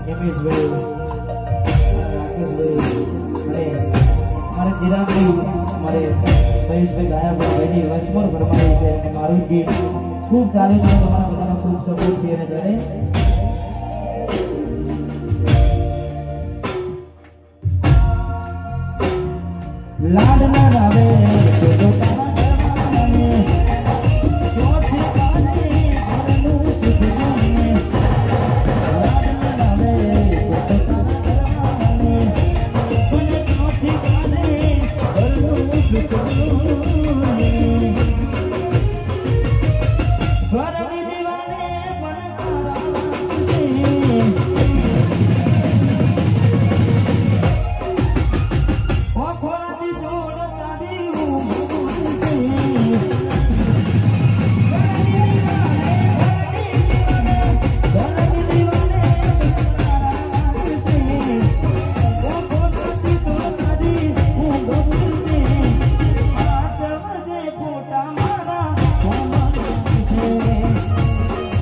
હિમેશભાઈ, રાકેશભાઈ અને મારા ચિરાગભાઈ, મારે મહેશભાઈ ગાયાભાઈ વસમોર ફરમાઈ છે અને મારું ગીત ખૂબ ચાલ્યું છે. તમારા બધાનો ખૂબ સપોર્ટ થી અને કરે લાડના